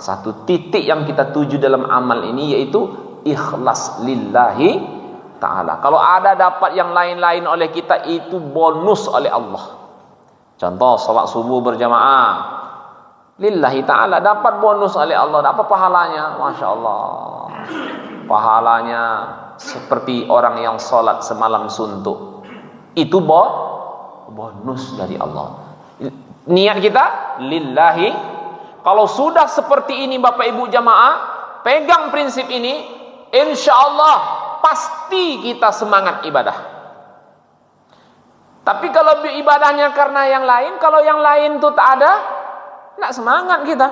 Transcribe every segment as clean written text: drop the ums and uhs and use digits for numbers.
Satu titik yang kita tuju dalam amal ini yaitu ikhlas lillahi ta'ala. Kalau ada dapat yang lain-lain oleh kita, itu bonus oleh Allah. Contoh salat subuh berjamaah lillahi ta'ala, dapat bonus oleh Allah. Dapat pahalanya, Masya Allah. Pahalanya seperti orang yang salat semalam suntuk. Itu bonus dari Allah. Niat kita lillahi. Kalau sudah seperti ini Bapak Ibu jamaah, pegang prinsip ini, insya Allah pasti kita semangat ibadah. Tapi kalau ibadahnya karena yang lain, kalau yang lain itu tak ada, tidak semangat kita.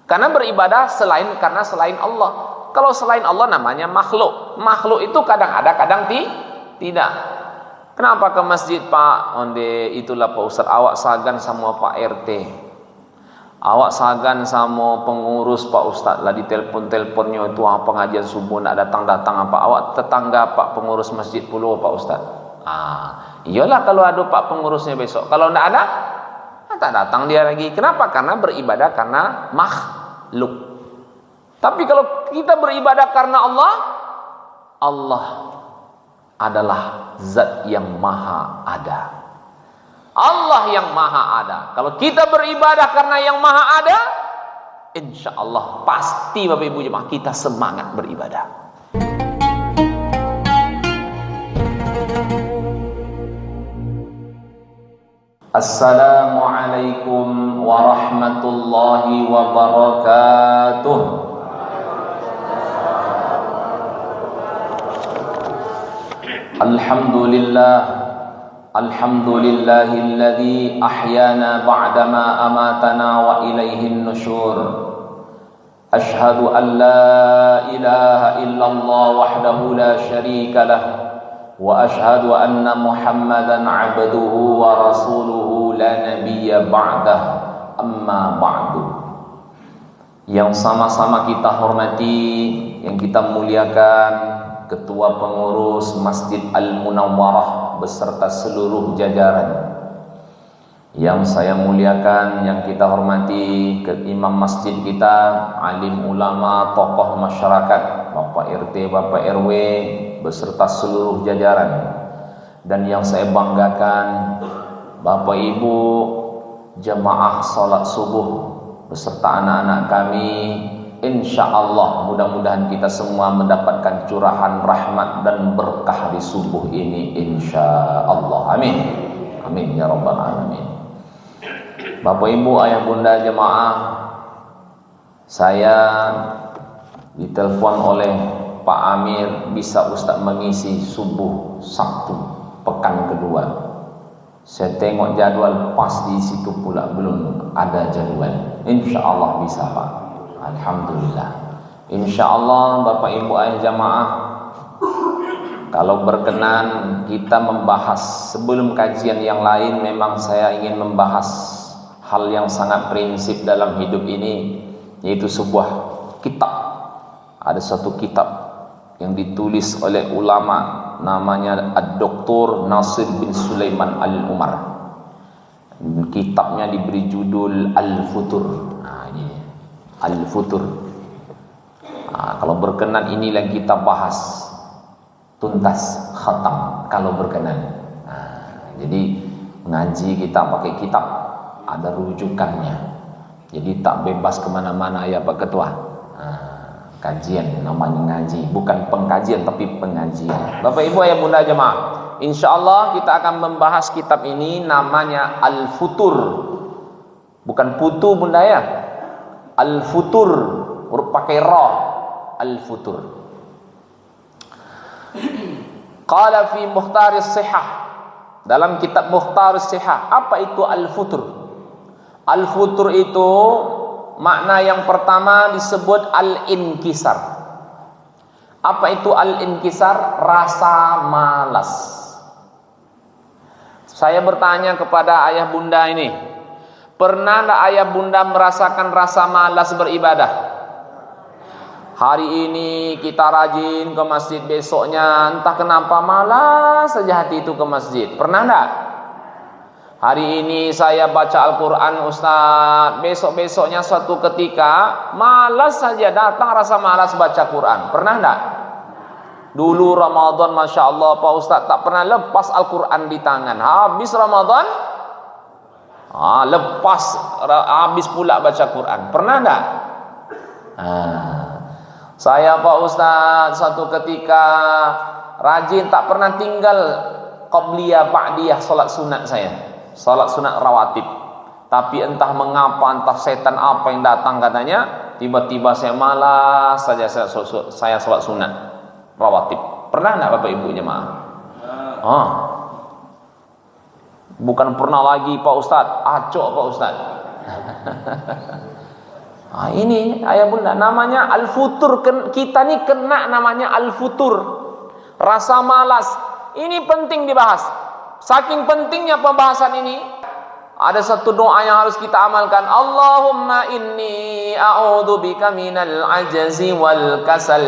Karena beribadah karena selain Allah. Kalau selain Allah namanya makhluk. Makhluk itu kadang ada, kadang tidak. Kenapa ke masjid Pak? Onde itulah Pak Ustaz, awak sagan sama Pak RT. Awak sagan sama pengurus Pak Ustaz lah, di telepon-teleponnya itu pengajian subuh nak datang-datang apa. Awak tetangga Pak pengurus masjid puluh Pak Ustaz. Iyalah kalau ada Pak pengurusnya besok. Kalau tidak ada, tak datang dia lagi. Kenapa? Karena beribadah karena makhluk. Tapi kalau kita beribadah karena Allah, Allah adalah zat yang maha ada. Allah yang maha ada. Kalau kita beribadah karena yang maha ada, insya Allah pasti Bapak Ibu jemaah kita semangat beribadah. Assalamualaikum warahmatullahi wabarakatuh. Alhamdulillah. Alhamdulillahilladzi ahyana ba'dama amatana wa ilaihin nusyur. Ashhadu an la ilaha illallah wahdahu la syarika lah wa ashhadu anna Muhammadan 'abduhu wa rasuluhu la nabiyya ba'dah. Amma ba'du. Yang sama-sama kita hormati, yang kita muliakan, Ketua Pengurus Masjid Al-Munawwarah beserta seluruh jajaran. Yang saya muliakan, yang kita hormati, imam masjid kita, alim ulama, tokoh masyarakat, Bapak RT, Bapak RW beserta seluruh jajaran. Dan yang saya banggakan, Bapak Ibu jemaah salat subuh beserta anak-anak kami. Insya Allah mudah-mudahan kita semua mendapatkan curahan rahmat dan berkah di subuh ini, insya Allah. Amin. Amin ya rabbal alamin. Bapak Ibu, ayah bunda jemaah, saya ditelepon oleh Pak Amir, bisa Ustaz mengisi subuh Sabtu pekan kedua. Saya tengok jadwal pas di situ pula belum ada jadwal. Insya Allah bisa Pak. Alhamdulillah. Insya Allah Bapak Ibu ayah jamaah, kalau berkenan kita membahas sebelum kajian yang lain, memang saya ingin membahas hal yang sangat prinsip dalam hidup ini, yaitu sebuah kitab. Ada satu kitab yang ditulis oleh ulama, namanya Ad-Doktor Nasir bin Sulaiman Al-Umar. Kitabnya diberi judul Al-Futur. Al-Futur. Kalau berkenan inilah yang kita bahas tuntas khatam kalau berkenan. Jadi ngaji kita pakai kitab, ada rujukannya. Jadi tak bebas kemana-mana ya Pak Ketua. Kajian namanya ngaji, bukan pengkajian tapi pengajian. Bapak Ibu ayah bunda jemaah, insya Allah kita akan membahas kitab ini, namanya Al-Futur. Bukan putu bunda ya. Al-Futur, huruf pakai ra. Al-Futur. Qala fi Mukhtaris Sihah, dalam kitab Mukhtaris Sihah, apa itu Al-Futur? Al-Futur itu makna yang pertama disebut al-inkisar. Apa itu al-inkisar? Rasa malas. Saya bertanya kepada ayah bunda ini, pernah tidak ayah bunda merasakan rasa malas beribadah? Hari ini kita rajin ke masjid, besoknya entah kenapa malas saja hati itu ke masjid. Pernah tidak? Hari ini saya baca Al-Quran Ustaz, besok-besoknya suatu ketika malas saja, datang rasa malas baca Quran. Pernah enggak? Dulu Ramadan Masya Allah Pak Ustaz tak pernah lepas Al-Quran di tangan. Habis Ramadan lepas, habis pula baca Quran. Pernah enggak? Saya Pak Ustaz suatu ketika rajin, tak pernah tinggal qabliyah ba'diyah salat sunat saya, salat sunat rawatib. Tapi entah mengapa, entah setan apa yang datang katanya, tiba-tiba saya malas saja saya salat sunat rawatib. Pernah enggak Bapak Ibu jemaah? Bukan pernah lagi Pak Ustaz, acok Pak Ustaz. Ini ayah bunda namanya al-futur. Kita nih kena namanya al-futur, rasa malas. Ini penting dibahas. Saking pentingnya pembahasan ini, ada satu doa yang harus kita amalkan. Allahumma inni a'udzubika minal ajzi wal kasal.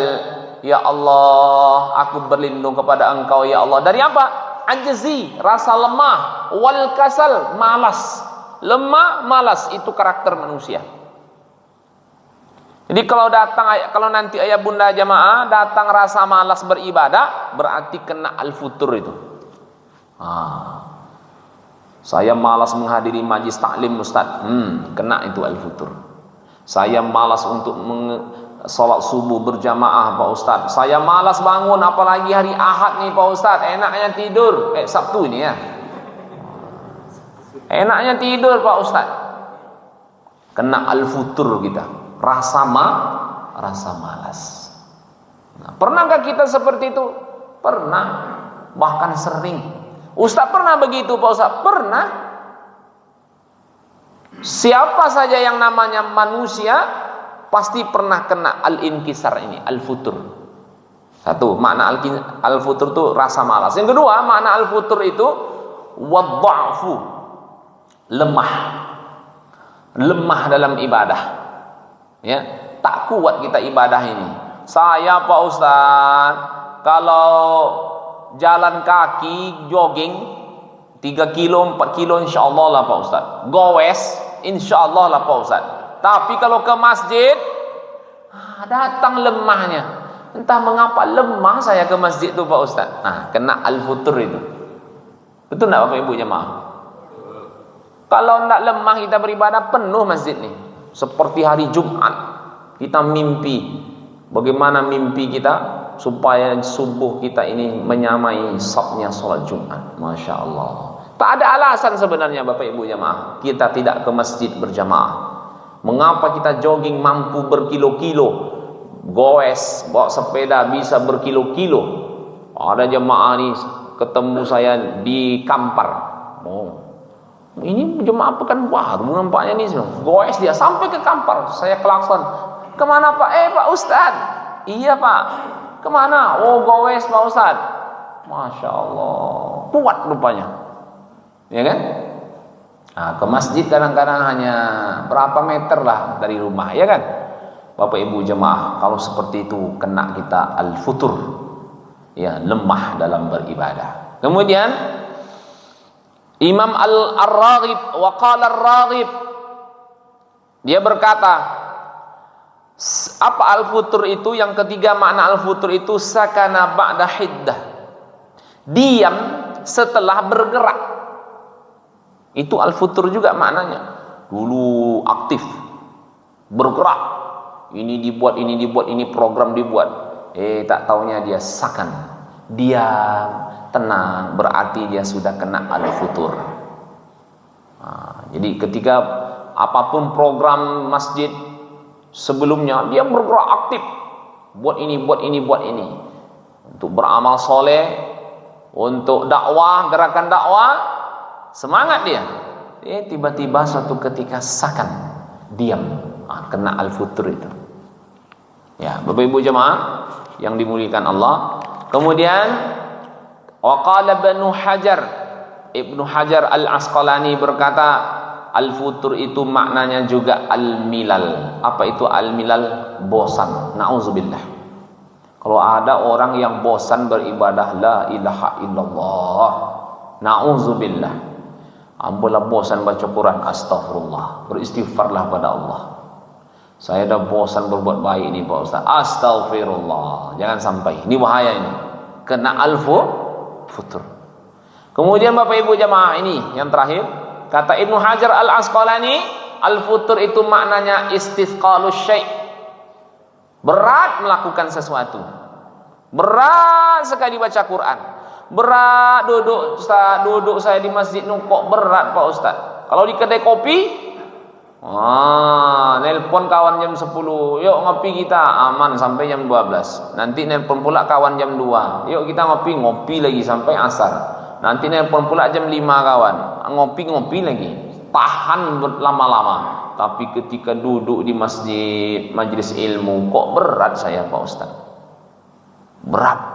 Ya Allah, aku berlindung kepada Engkau ya Allah. Dari apa? Ajzi, rasa lemah, wal kasal, malas. Lemah, malas itu karakter manusia. Jadi kalau nanti ayah bunda jamaah datang rasa malas beribadah, berarti kena al-futur itu. Saya malas menghadiri majlis taklim Ustaz, kena itu al-futur. Saya malas untuk sholat subuh berjamaah Pak Ustaz. Saya malas bangun, apalagi hari Ahad nih Pak Ustaz. Enaknya tidur, Sabtu ini ya. Enaknya tidur Pak Ustaz. Kena al-futur kita. Rasa malas. Pernahkah kita seperti itu? Pernah, bahkan sering. Ustaz pernah begitu Pak Ustaz? Pernah. Siapa saja yang namanya manusia pasti pernah kena al-inkisar ini, al-futur. Satu, makna al-futur itu rasa malas. Yang kedua, makna al-futur itu wadda'fu, lemah. Lemah dalam ibadah. Ya, tak kuat kita ibadah ini. Saya Pak Ustaz, kalau jalan kaki jogging 3 kilo 4 kilo insyaallah lah Pak Ustaz. Goes insyaallah lah Pak Ustaz. Tapi kalau ke masjid datang lemahnya. Entah mengapa lemah saya ke masjid itu Pak Ustaz. Kena al-futur itu. Betul enggak Bapak Ibu jemaah? Kalau enggak lemah kita beribadah, penuh masjid nih. Seperti hari Jumat kita mimpi. Bagaimana mimpi kita supaya subuh kita ini menyamai sabnya sholat Jumat. Masya Allah. Tak ada alasan sebenarnya Bapak Ibu jamaah kita tidak ke masjid berjamaah. Mengapa kita jogging mampu berkilo-kilo, goes bawa sepeda bisa berkilo-kilo. Ada jemaah nih ketemu saya di Kampar. Ini jemaah Pekanbaru nampaknya nih, goes dia sampai ke Kampar. Saya klakson, kemana Pak? Pak Ustaz. Iya Pak. Kemana? Oh goes Pak Ustaz. Masya Allah, kuat rupanya, ya kan? Ke masjid kadang-kadang hanya berapa meter lah dari rumah, ya kan? Bapak Ibu jemaah, kalau seperti itu kena kita al-futur, ya, lemah dalam beribadah. Kemudian Imam Al-Raghib wa qala Ar-Raghib, dia berkata, apa al-futur itu? Yang ketiga makna al-futur itu sakana ba'da hiddah, diam setelah bergerak. Itu al-futur juga maknanya. Dulu aktif, bergerak, ini dibuat, ini program dibuat. Tak taunya dia sakan, diam, tenang, berarti dia sudah kena al-futur. Jadi ketika apapun program masjid sebelumnya, dia bergerak aktif, buat ini, untuk beramal soleh, untuk dakwah, gerakan dakwah, semangat dia. Tiba-tiba suatu ketika sakan, diam, kena al-futur itu. Ya, Bapak Ibu jemaah yang dimuliakan Allah. Kemudian waqala Ibnu Hajar Al-Asqalani berkata, al-futur itu maknanya juga al-milal. Apa itu al-milal? Bosan. Nauzubillah. Kalau ada orang yang bosan beribadah la ilaha illallah, nauzubillah. Ampunlah bosan baca Quran, astagfirullah, beristighfarlah pada Allah. Saya dah bosan berbuat baik ni Pak Ustaz. Astagfirullah. Jangan sampai. Ini bahaya ini. Kena futur. Kemudian Bapak Ibu jamaah ini yang terakhir, kata Ibnu Hajar Al-Asqalani, al-futur itu maknanya istisqalus syai'. Berat melakukan sesuatu. Berat sekali baca Quran. Berat duduk Ustaz, duduk saya di masjid kok berat Pak Ustaz. Kalau di kedai kopi, nelpon kawan jam 10, yuk ngopi kita, aman sampai jam 12. Nanti nelpon pula kawan jam 2, yuk kita ngopi lagi sampai asar. Nanti nelpon pula jam 5 kawan, ngopi lagi. Tahan lama-lama. Tapi ketika duduk di masjid, majelis ilmu, kok berat saya Pak Ustaz. Berat.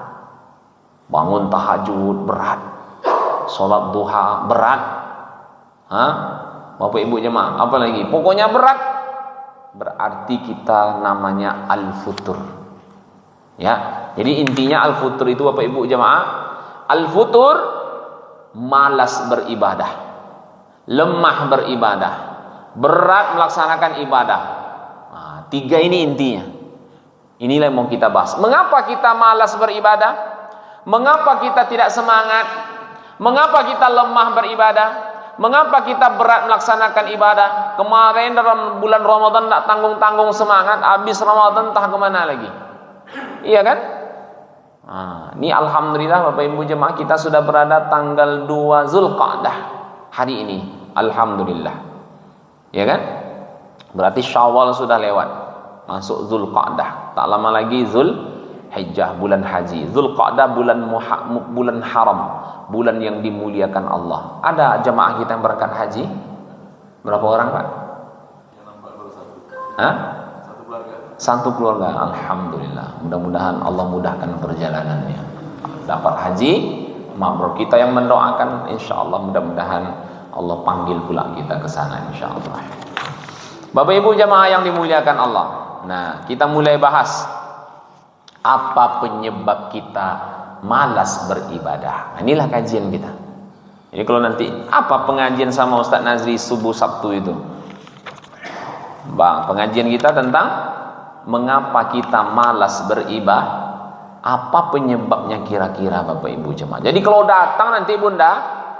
Bangun tahajud berat. Salat duha berat. Bapak Ibu jemaah, apa lagi? Pokoknya berat. Berarti kita namanya al-futur. Ya. Jadi intinya al-futur itu Bapak Ibu jemaah, al-futur malas beribadah, lemah beribadah, berat melaksanakan ibadah. Tiga ini intinya. Inilah yang mau kita bahas. Mengapa kita malas beribadah? Mengapa kita tidak semangat? Mengapa kita lemah beribadah? Mengapa kita berat melaksanakan ibadah? Kemarin dalam bulan Ramadan tak tanggung-tanggung semangat, habis Ramadan entah kemana lagi. Iya kan? Ini alhamdulillah Bapak Ibu jemaah, kita sudah berada tanggal 2 Zulqa'dah hari ini. Alhamdulillah. Ya kan? Berarti Syawal sudah lewat. Masuk Zulqa'dah. Tak lama lagi Zulhijjah, bulan haji. Zulqa'dah bulan haram, bulan yang dimuliakan Allah. Ada jemaah kita yang berangkat haji? Berapa orang Pak? Satu keluarga. Alhamdulillah. Mudah-mudahan Allah mudahkan perjalanannya. Dapat haji, mabrur. Kita yang mendoakan, insya Allah mudah-mudahan Allah panggil pula kita ke sana, insya Allah. Bapak Ibu jemaah yang dimuliakan Allah. Nah, kita mulai bahas apa penyebab kita malas beribadah. Inilah kajian kita. Jadi kalau nanti apa pengajian sama Ustaz Nazri subuh Sabtu itu, Bang, pengajian kita tentang mengapa kita malas beribadah, apa penyebabnya kira-kira Bapak Ibu jemaah. Jadi kalau datang nanti Bunda,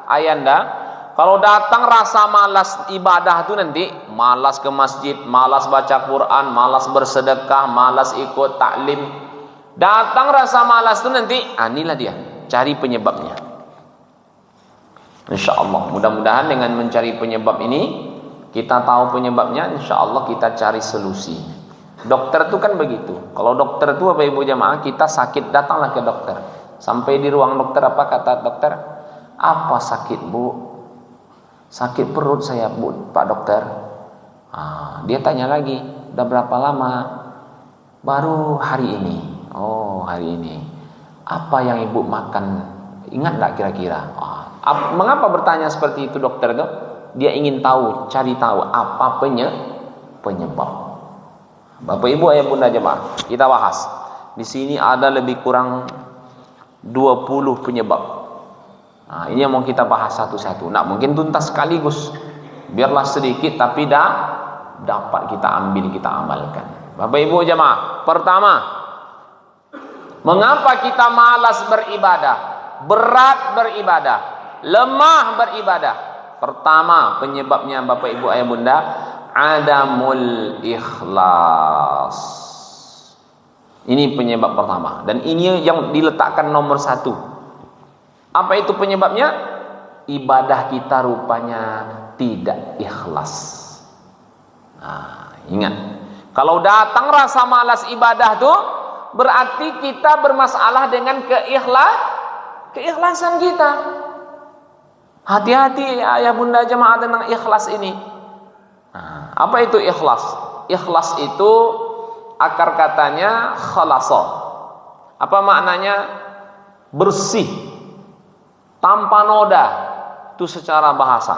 Ayanda, kalau datang rasa malas ibadah itu nanti malas ke masjid, malas baca Quran, malas bersedekah, malas ikut taklim. Datang rasa malas itu nanti, inilah dia, cari penyebabnya. Insya Allah, mudah-mudahan dengan mencari penyebab ini, kita tahu penyebabnya, insya Allah kita cari solusi. Dokter itu kan begitu. Kalau dokter itu Bapak Ibu jamaah, kita sakit datanglah ke dokter. Sampai di ruang dokter, apa kata dokter? Apa sakit Bu? Sakit perut saya Bu, Pak dokter. Dia tanya lagi, udah berapa lama? Baru hari ini. Oh, hari ini. Apa yang Ibu makan? Ingat enggak kira-kira? Mengapa bertanya seperti itu dokter itu? Dia ingin tahu, cari tahu apa penyebab. Bapak Ibu ayah bunda jemaah, kita bahas. Di sini ada lebih kurang 20 penyebab. Ini yang mau kita bahas satu-satu. Nah, mungkin tuntas sekaligus. Biarlah sedikit tapi dapat kita ambil, kita amalkan. Bapak Ibu jemaah, pertama, mengapa kita malas beribadah, berat beribadah, lemah beribadah? Pertama penyebabnya Bapak Ibu ayah bunda, adamul ikhlas. Ini penyebab pertama, dan ini yang diletakkan nomor 1. Apa itu penyebabnya? Ibadah kita rupanya tidak ikhlas. Ingat, kalau datang rasa malas ibadah tuh berarti kita bermasalah dengan keikhlasan kita. Hati-hati ayah bunda jemaah tentang ikhlas ini. Apa itu ikhlas? Ikhlas itu akar katanya khalasa. Apa maknanya? Bersih, tanpa noda, itu secara bahasa,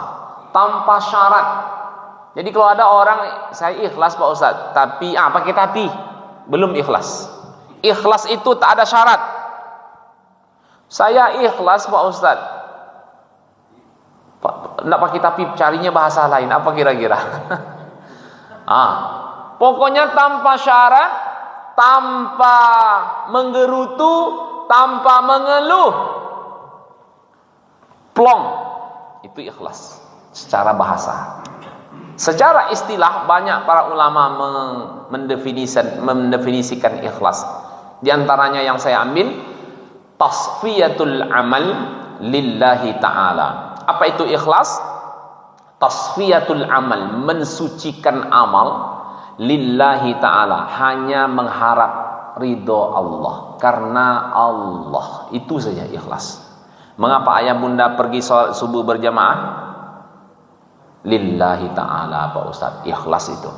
tanpa syarat. Jadi kalau ada orang, saya ikhlas Pak Ustadz, tapi pakai tapi, belum ikhlas. Ikhlas itu tak ada syarat. Saya ikhlas Pak Ustadz, enggak pakai tapi, carinya bahasa lain. Apa kira-kira? Pokoknya tanpa syarat, tanpa menggerutu, tanpa mengeluh. Plong. Itu ikhlas secara bahasa. Secara istilah banyak para ulama mendefinisikan ikhlas. Di antaranya yang saya ambil, tasfiyatul amal lillahi ta'ala. Apa itu ikhlas? Tasfiyatul amal, mensucikan amal lillahi ta'ala, hanya mengharap ridho Allah, karena Allah. Itu saja ikhlas. Mengapa ayah bunda pergi sholat subuh berjamaah? Lillahi ta'ala Pak Ustaz. Ikhlas itu.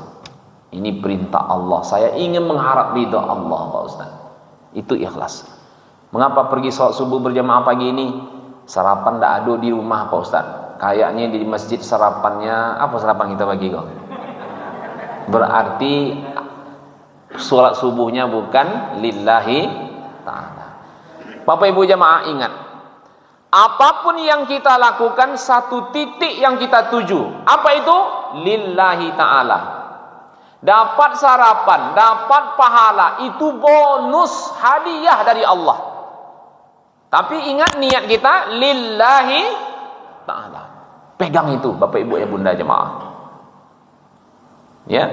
Ini perintah Allah, saya ingin mengharap ridho Allah Pak Ustaz. Itu ikhlas. Mengapa pergi sholat subuh berjamaah pagi ini? Sarapan tidak ada di rumah Pak Ustaz. Kayaknya di masjid sarapannya, apa sarapan kita pagi kok? Berarti sholat subuhnya bukan lillahi ta'ala. Bapak ibu jamaah ingat, apapun yang kita lakukan, satu titik yang kita tuju. Apa itu? Lillahi ta'ala. Dapat sarapan, dapat pahala, itu bonus hadiah dari Allah. Tapi ingat niat kita lillahi ta'ala. Pegang itu Bapak Ibu ya Bunda jemaah. Ya.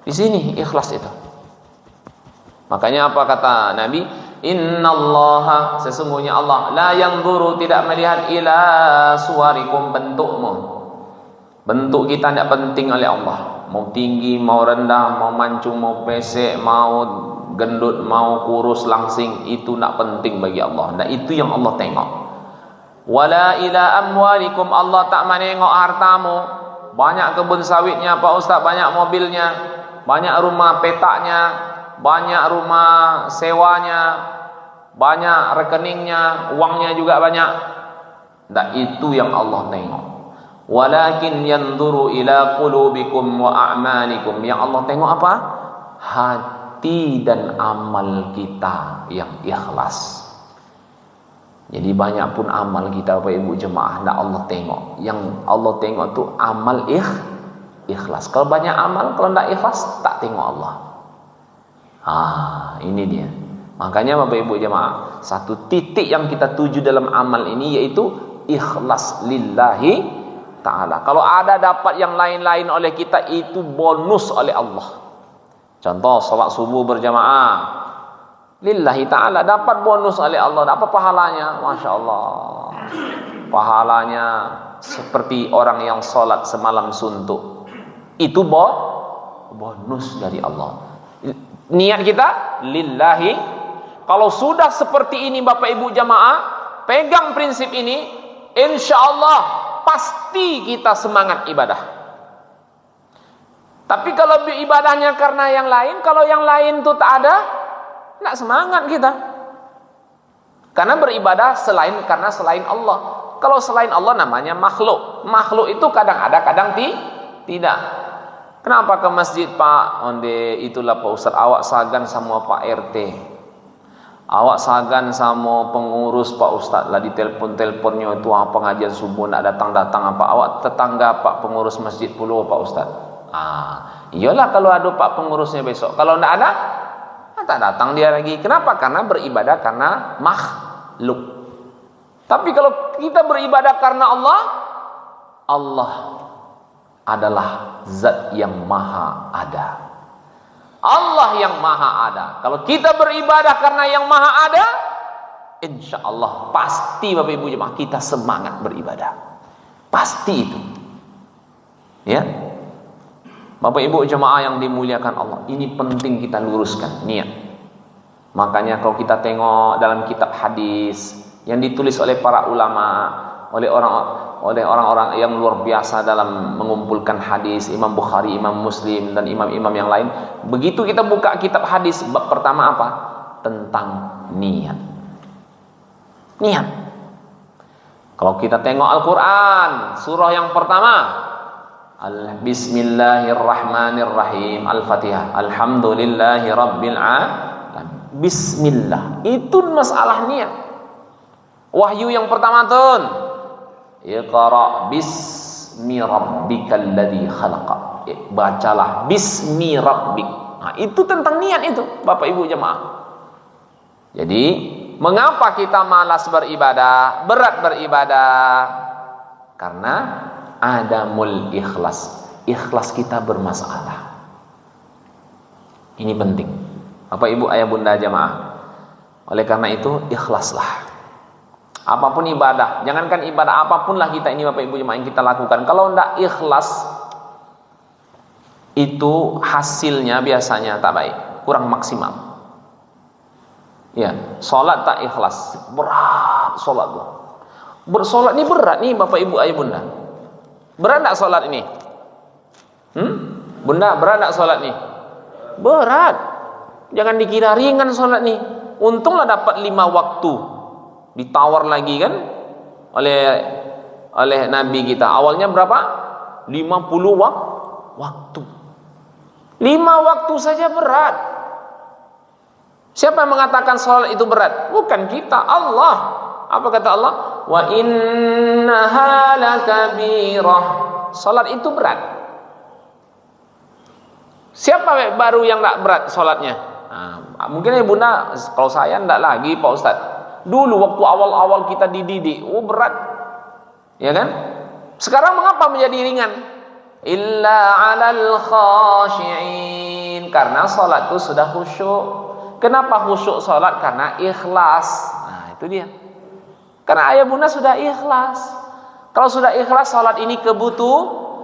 Di sini ikhlas itu. Makanya apa kata Nabi? Innallaha, sesungguhnya Allah, la yanzuru, tidak melihat ila suwarikum, bentukmu. Bentuk kita tidak penting oleh Allah. Mau tinggi, mau rendah, mau mancung, mau pesek, mau gendut, mau kurus, langsing, itu tidak penting bagi Allah. Nah, itu yang Allah tengok. Wala ila amwalikum, Allah tak menengok hartamu. Banyak kebun sawitnya Pak Ustaz, banyak mobilnya, banyak rumah petaknya, banyak rumah sewanya, banyak rekeningnya, uangnya juga banyak. Nah, itu yang Allah tengok. Walakin yanzuru ila qulubikum wa a'malikum. Yang Allah tengok apa? Hati dan amal kita yang ikhlas. Jadi banyak pun amal kita Bapak Ibu jemaah, nah Allah tengok. Yang Allah tengok itu amal ikhlas. Kalau banyak amal, kalau tidak ikhlas, tak tengok Allah. Ini dia. Makanya Bapak Ibu jemaah, satu titik yang kita tuju dalam amal ini yaitu ikhlas lillahi ta'ala. Kalau ada dapat yang lain-lain oleh kita, itu bonus oleh Allah. Contoh salat subuh berjamaah lillahi ta'ala, dapat bonus oleh Allah, dapat pahalanya, Masya Allah. Pahalanya seperti orang yang salat semalam suntuk. Itu bonus dari Allah. Niat kita lillahi. Kalau sudah seperti ini Bapak Ibu jamaah, pegang prinsip ini, insya Allah pasti kita semangat ibadah. Tapi kalau ibadahnya karena yang lain, kalau yang lain itu tak ada, tidak semangat kita. Karena beribadah karena selain Allah. Kalau selain Allah namanya makhluk. Makhluk itu kadang ada, kadang tidak. Kenapa ke masjid Pak? Onde itulah Pak Ustaz, awak sagan sama Pak RT. Awak sagan sama pengurus Pak Ustaz lah, di telepon-teleponnya itu pengajian subuh nak datang-datang apa. Awak tetangga Pak pengurus masjid puluh Pak Ustaz. Iyalah kalau ada Pak pengurusnya besok. Kalau tidak ada, tak datang dia lagi. Kenapa? Karena beribadah karena makhluk. Tapi kalau kita beribadah karena Allah, Allah adalah zat yang maha ada. Allah yang maha ada. Kalau kita beribadah karena yang maha ada, insya Allah pasti Bapak Ibu jemaah kita semangat beribadah. Pasti itu. Ya, Bapak Ibu jemaah yang dimuliakan Allah, ini penting kita luruskan niat. Makanya kalau kita tengok dalam kitab hadis yang ditulis oleh para ulama, oleh orang-orang yang luar biasa dalam mengumpulkan hadis, Imam Bukhari, Imam Muslim dan imam-imam yang lain. Begitu kita buka kitab hadis, bab pertama apa? Tentang niat. Niat. Kalau kita tengok Al-Quran, surah yang pertama, Bismillahirrahmanirrahim, Al-Fatihah, Alhamdulillahi Rabbil Alamin. Bismillah, itu masalah niat. Wahyu yang pertama tuh, Iqra bismi rabbikal ladzi khalaq. Bacalah bismi rabbik. Nah, itu tentang niat itu, Bapak Ibu jemaah. Jadi, mengapa kita malas beribadah, berat beribadah? Karena adamul ikhlas. Ikhlas kita bermasalah. Ini penting. Bapak Ibu ayah bunda jemaah. Oleh karena itu ikhlaslah. Apapun ibadah, jangankan ibadah apapun lah kita ini Bapak Ibu jemaah yang kita lakukan, kalau tidak ikhlas itu hasilnya biasanya tak baik, kurang maksimal. Ya, sholat tak ikhlas, berat sholat tuh. Bersolat ini berat nih Bapak Ibu ayah bunda. Berat tak sholat ini? Bunda, berat tak sholat nih? Berat. Jangan dikira ringan sholat nih. Untunglah dapat 5 waktu. Ditawar lagi kan oleh Nabi kita. Awalnya berapa? 50 waktu. 5 waktu saja berat. Siapa yang mengatakan sholat itu berat? Bukan kita, Allah. Apa kata Allah? Wa innaha lakabirah. Sholat itu berat. Siapa baru yang tak berat sholatnya? Nah, mungkin bunda, kalau saya tidak lagi Pak Ustadz. Dulu waktu awal-awal kita dididik, berat, ya kan? Sekarang mengapa menjadi ringan? Illa 'alal khashi'in. Karena salat itu sudah khusyuk. Kenapa khusyuk salat? Karena ikhlas. Nah, itu dia. Karena ayah bunda sudah ikhlas. Kalau sudah ikhlas, salat ini kebutuhan.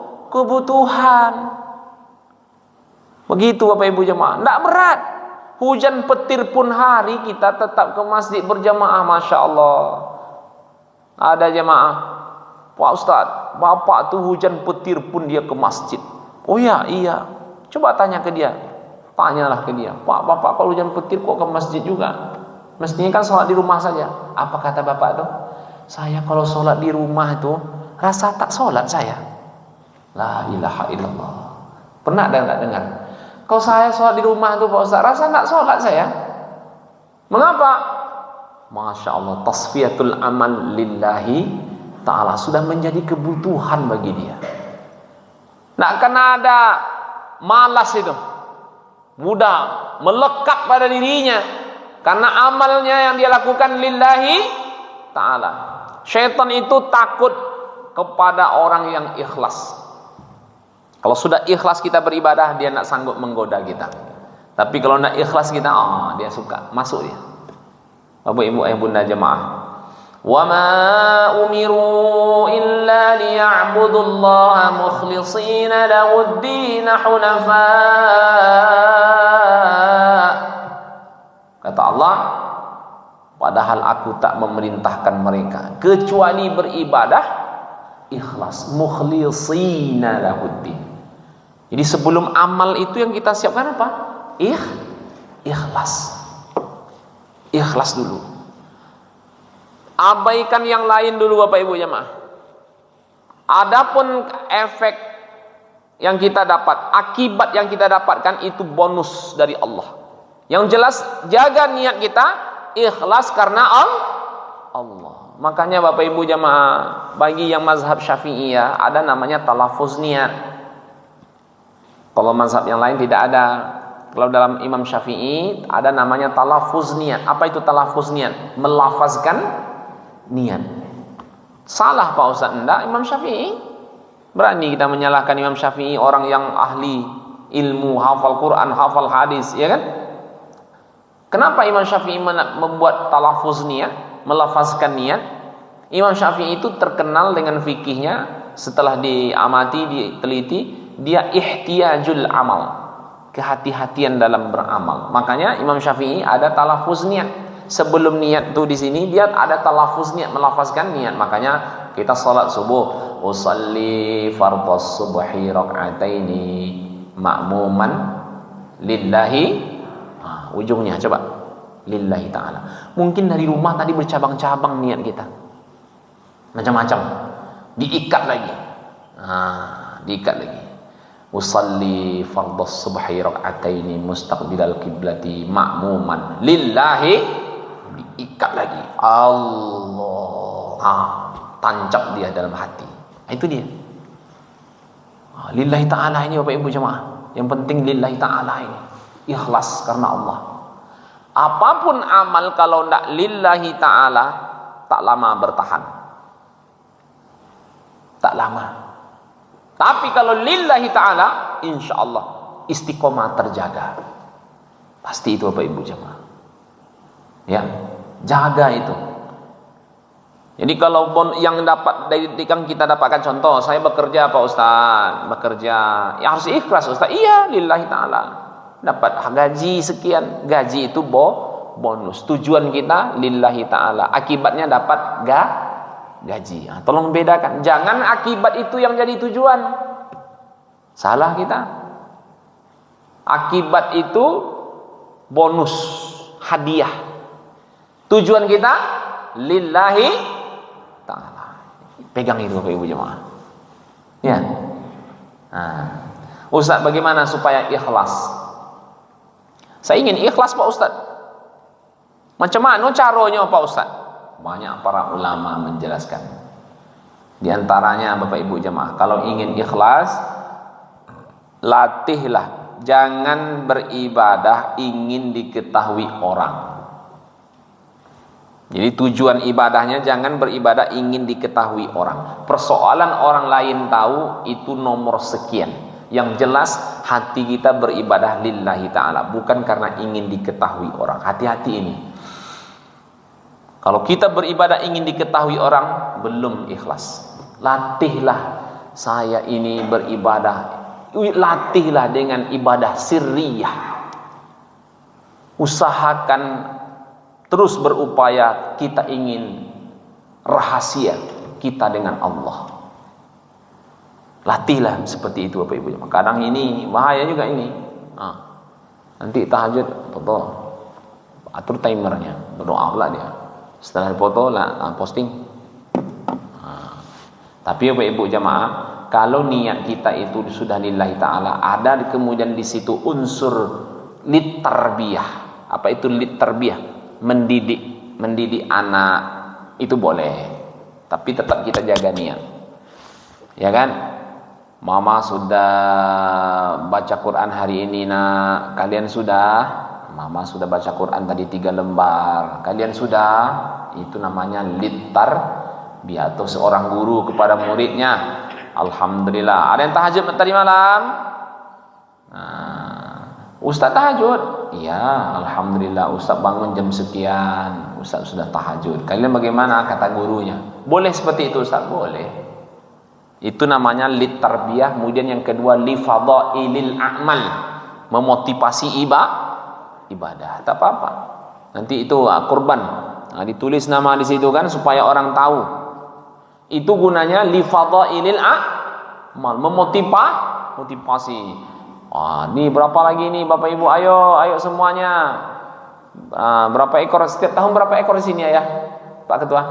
Begitu Bapak Ibu jemaah. Tidak berat. Hujan petir pun hari kita tetap ke masjid berjamaah. Masya Allah. Ada jemaah, Pak Ustadz, bapak tuh hujan petir pun dia ke masjid. Oh ya, iya. Coba tanya ke dia. Tanyalah ke dia. Pak, bapak kalau hujan petir kok ke masjid juga? Mestinya kan sholat di rumah saja. Apa kata bapak tuh? Saya kalau sholat di rumah itu rasa tak sholat saya. La ilaha illallah. Pernah enggak dengar? Kalau saya sholat di rumah itu Pak Ustaz, rasa tak sholat saya. Mengapa? Masya Allah, tasfiyatul amal lillahi ta'ala sudah menjadi kebutuhan bagi dia. Nah, karena ada malas itu, mudah melekat pada dirinya, karena amalnya yang dia lakukan lillahi ta'ala. Syaitan itu takut kepada orang yang ikhlas. Kalau sudah ikhlas kita beribadah, dia nak sanggup menggoda kita. Tapi kalau nak ikhlas kita, dia suka, masuk dia. Bapak Ibu ayah bunda jemaah. Wa ma umiru illa liya'budullaha mukhlishina lahud-din hunafa. Kata Allah, padahal aku tak memerintahkan mereka kecuali beribadah ikhlas, mukhlishina lahud-din. Jadi sebelum amal itu yang kita siapkan apa? Ikhlas. Ikhlas dulu. Abaikan yang lain dulu Bapak Ibu jemaah. Adapun efek yang kita dapat, akibat yang kita dapatkan itu bonus dari Allah. Yang jelas jaga niat kita ikhlas karena Allah. Makanya Bapak Ibu jemaah, bagi yang mazhab Syafi'iyah ada namanya talafuz niat. Kalau mazhab yang lain tidak ada. Kalau dalam Imam Syafi'i ada namanya talafuz niat. Apa itu talafuz niat? Melafazkan niat. Salah Pak Ustaz? Enggak, Imam Syafi'i. Berani kita menyalahkan Imam Syafi'i, orang yang ahli ilmu, hafal Quran, hafal hadis, ya kan? Kenapa Imam Syafi'i membuat talafuz niat, melafazkan niat? Imam Syafi'i itu terkenal dengan fikihnya. Setelah diamati, diteliti, dia ihtiyajul amal, kehati-hatian dalam beramal. Makanya Imam Syafi'i ada talafuz niat. Sebelum niat tuh di sini dia ada talafuz niat, melafazkan niat. Makanya kita salat subuh, usalli fardhas subhi rak'ataini ma'muman lillahi. Ujungnya coba lillahi ta'ala. Mungkin dari rumah tadi bercabang-cabang niat kita, macam-macam, diikat lagi. Diikat lagi. Usalli fardhas subhi rak'ataini mustaqbilal qiblati ma'muman lillahi, diikat lagi. Allah. tancap dia dalam hati. Itu dia. Lillahi ta'ala ini Bapak Ibu jemaah. Yang penting lillahi ta'ala ini. Ikhlas karena Allah. Apapun amal kalau tidak lillahi ta'ala, tak lama bertahan. Tak lama. Tapi kalau lillahi ta'ala, insya Allah istiqomah terjaga. Pasti itu Bapak Ibu jemaah. Ya, jaga itu. Jadi kalau yang dapat dari yang kita dapatkan contoh, saya bekerja Pak Ustaz, bekerja, ya harus ikhlas Ustaz. Iya, lillahi ta'ala. Dapat gaji sekian, gaji itu bonus. Tujuan kita lillahi ta'ala. Akibatnya dapat gaji. Nah, tolong bedakan. Jangan akibat itu yang jadi tujuan. Salah kita. Akibat itu bonus, hadiah. Tujuan kita lillahi ta'ala. Pegang itu Bapak Ibu jemaah. Ya. Nah, Ustaz, bagaimana supaya ikhlas? Saya ingin ikhlas Pak Ustaz. Macam mana caranya Pak Ustaz? Banyak para ulama menjelaskan. Di antaranya Bapak Ibu jemaah, kalau ingin ikhlas, latihlah. Jangan beribadah ingin diketahui orang. Jadi tujuan ibadahnya jangan beribadah ingin diketahui orang. Persoalan orang lain tahu itu nomor sekian. Yang jelas hati kita beribadah lillahi ta'ala, bukan karena ingin diketahui orang. Hati-hati ini. Kalau kita beribadah ingin diketahui orang, belum ikhlas. Latihlah saya ini beribadah. Latihlah dengan ibadah sirriyah. Usahakan terus berupaya kita ingin rahasia kita dengan Allah. Latihlah seperti itu Bapak Ibu. Kadang ini bahaya juga ini. Nanti tahajud foto, atur timernya, berdoa pula dia. Setelah foto lah posting. Tapi Bapak Ibu jamaah, kalau niat kita itu sudah lillahi ta'ala, ada kemudian di situ unsur litarbiyah. Apa itu litarbiyah? Mendidik anak itu boleh, tapi tetap kita jaga niat. Ya kan? Mama sudah baca Quran hari ini nak. Kalian sudah? Mama sudah baca Quran tadi 3 lembar. Kalian sudah? Itu namanya litarbiyah. Atau seorang guru kepada muridnya, alhamdulillah. Ada yang tahajud tadi malam? Ustaz tahajud? Iya, alhamdulillah. Ustaz bangun jam sekian. Ustaz sudah tahajud. Kalian bagaimana? Kata gurunya. Boleh seperti itu Ustaz? Boleh. Itu namanya litarbiyah. Kemudian yang kedua lifadailil a'mal, memotivasi ibadah. Tak apa-apa. Nanti itu kurban. Ditulis nama di situ kan supaya orang tahu. Itu gunanya lifadailil a'mal, memotivasi. Ini berapa lagi nih Bapak Ibu? Ayo semuanya. Berapa ekor setiap tahun? Berapa ekor di sini ya, Pak Ketua?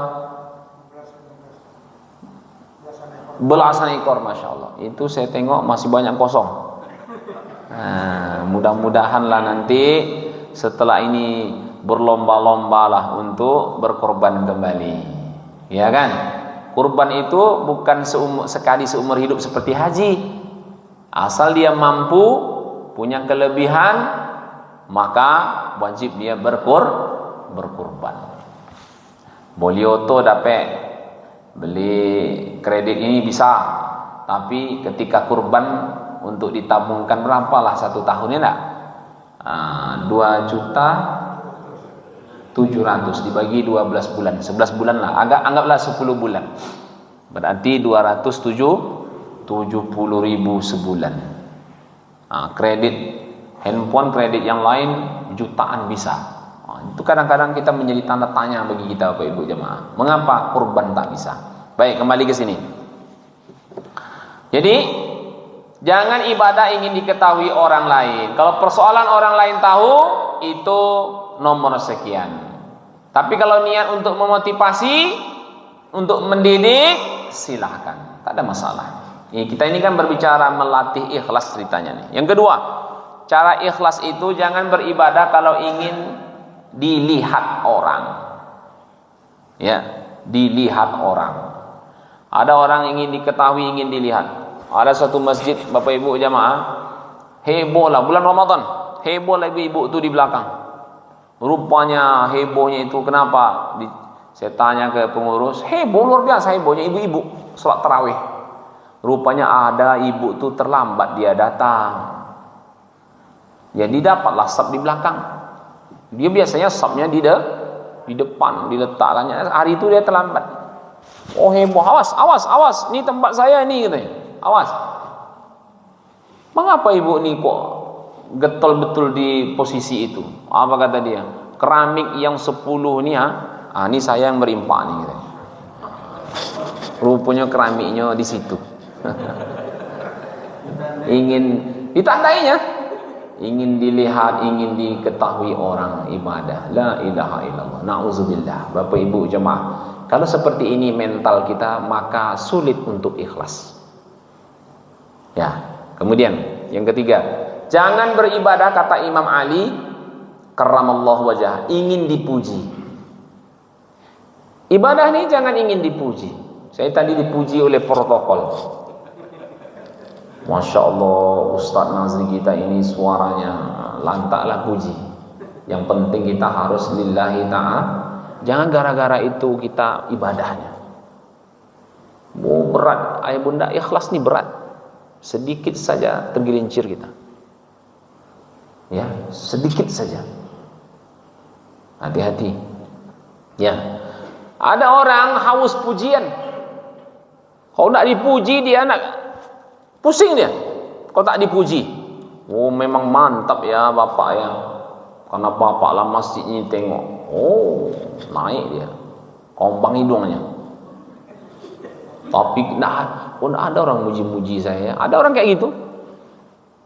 Belasan ekor, masya Allah. Itu saya tengok masih banyak kosong. Mudah-mudahanlah nanti setelah ini berlomba-lombalah untuk berkorban kembali. Ya kan? Kurban itu bukan sekali seumur hidup seperti haji. Asal dia mampu, punya kelebihan, maka wajib dia berkurban. Bolioto dapat beli kredit ini bisa, tapi ketika kurban untuk ditabungkan berapalah 1 tahunnya enggak? 2.700.000 dibagi 12 bulan, 11 bulan lah, anggaplah 10 bulan. Berarti 270.000 sebulan. Kredit handphone, kredit yang lain jutaan bisa. Itu kadang-kadang kita menjadi tanda tanya bagi kita Bapak Ibu jemaah. Mengapa kurban tak bisa? Baik, kembali ke sini. Jadi jangan ibadah ingin diketahui orang lain. Kalau persoalan orang lain tahu, itu nomor sekian. Tapi kalau niat untuk memotivasi, untuk mendidik, silahkan, tak ada masalah. Kita ini kan berbicara melatih ikhlas ceritanya nih. Yang kedua, cara ikhlas itu jangan beribadah kalau ingin dilihat orang. Ya, dilihat orang. Ada orang ingin diketahui, ingin dilihat. Ada satu masjid, Bapak Ibu jamaah, heboh lah bulan Ramadan, heboh lah ibu-ibu itu di belakang. Rupanya hebohnya itu kenapa? Saya tanya ke pengurus, heboh luar biasa hebohnya ibu-ibu sholat tarawih. Rupanya ada ibu tuh terlambat dia datang. Jadi dapatlah sab di belakang. Dia biasanya sabnya di depan, diletakkannya. Hari itu dia terlambat. Oh heboh, awas, ini tempat saya ini katanya. Awas. Mengapa ibu ini kok getol betul di posisi itu? Apa kata dia? Keramik yang 10 nih ini saya yang berimpak nih katanya. Rupanya keramiknya di situ. Ingin ditandainya, ingin dilihat, ingin diketahui orang ibadah. La ilaha illallah. Na'udzubillah. Bapak Ibu jemaah, kalau seperti ini mental kita, maka sulit untuk ikhlas. Ya. Kemudian yang ketiga, jangan beribadah kata Imam Ali karramallahu wajhah, ingin dipuji. Ibadah ini jangan ingin dipuji. Saya tadi dipuji oleh protokol. Masya Allah, Ustadz Nazri kita ini suaranya lantaklah puji. Yang penting kita harus lillahi ta'ala. Jangan gara-gara itu kita ibadahnya. Berat, ayah bunda, ikhlas nih berat. Sedikit saja tergelincir kita. Ya, sedikit saja. Hati-hati. Ya, ada orang haus pujian. Kalau nak dipuji dia nak pusing dia kalau tak dipuji. Oh memang mantap ya bapak ya, karena bapak lah masjidnya tengok. Oh naik dia, kombang hidungnya. Tapi nah pun ada orang muji-muji saya. Ada orang kayak gitu.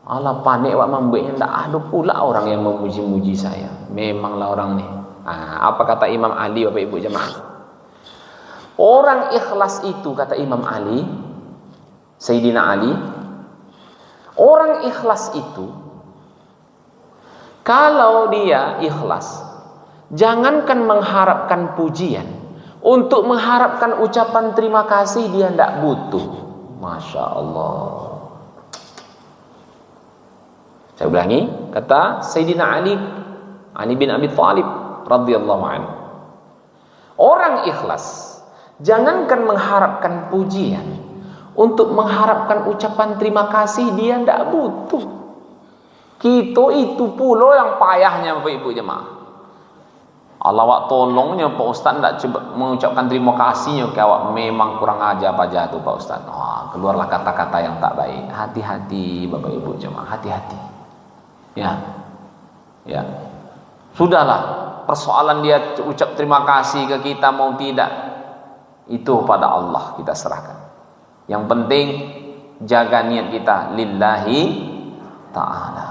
Alah panik wak membeknya. Ndak ada pula orang yang memuji-muji saya. Memanglah orang nih. Apa kata Imam Ali Bapak Ibu jemaah? Orang ikhlas itu kata Imam Ali, Sayyidina Ali, orang ikhlas itu kalau dia ikhlas, jangankan mengharapkan pujian, untuk mengharapkan ucapan terima kasih dia tidak butuh. Masya Allah. Saya ulangi, kata Sayyidina Ali bin Abi Thalib radhiyallahu anhu, orang ikhlas jangankan mengharapkan pujian, untuk mengharapkan ucapan terima kasih dia tidak butuh. Kita itu pula yang payahnya Bapak Ibu jemaah. Allah wak tolongnya Pak Ustaz tidak coba mengucapkan terima kasihnya ke awak, memang kurang ajar apa jatuh Pak Ustaz. Keluarlah kata-kata yang tak baik. Hati-hati Bapak Ibu jemaah, hati-hati. Ya. Sudahlah, persoalan dia ucap terima kasih ke kita mau tidak, itu pada Allah kita serahkan. Yang penting jaga niat kita lillahi ta'ala.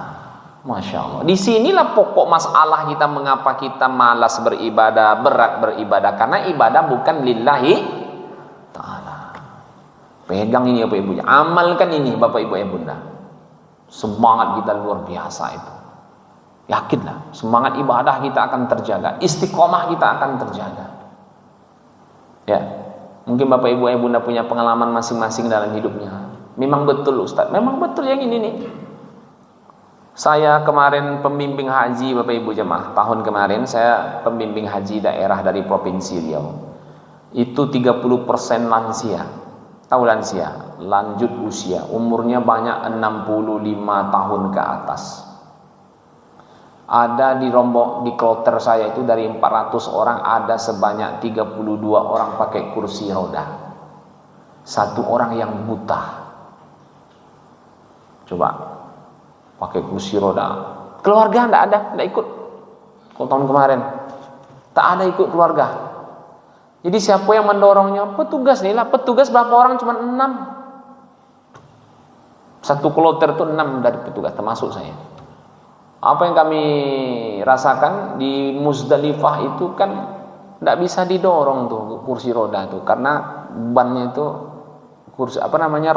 Masya Allah. Disinilah pokok masalah kita, mengapa kita malas beribadah, berat beribadah, karena ibadah bukan lillahi ta'ala. Pegang ini Bapak Ibu, amalkan ini Bapak Ibu ya Bunda. Semangat kita luar biasa itu. Yakinlah, semangat ibadah kita akan terjaga, istiqomah kita akan terjaga. Ya. Mungkin Bapak Ibu Ibu Bunda punya pengalaman masing-masing dalam hidupnya. Memang betul Ustaz, memang betul yang ini nih. Saya kemarin pembimbing haji Bapak Ibu jemaah. Tahun kemarin saya pembimbing haji daerah dari Provinsi Riau. Itu 30% lansia. Tahu lansia? Lanjut usia. Umurnya banyak 65 tahun ke atas. Ada di Lombok, di kloter saya itu dari 400 orang ada sebanyak 32 orang pakai kursi roda. Satu orang yang buta. Coba pakai kursi roda. Keluarga tidak ikut. Kalau tahun kemarin tak ada ikut keluarga. Jadi siapa yang mendorongnya? Petugas nih lah. Petugas berapa orang? Cuma 6. Satu kloter itu 6 dari petugas termasuk saya. Apa yang kami rasakan di Muzdalifah itu kan tidak bisa didorong tuh kursi roda tuh, karena bannya itu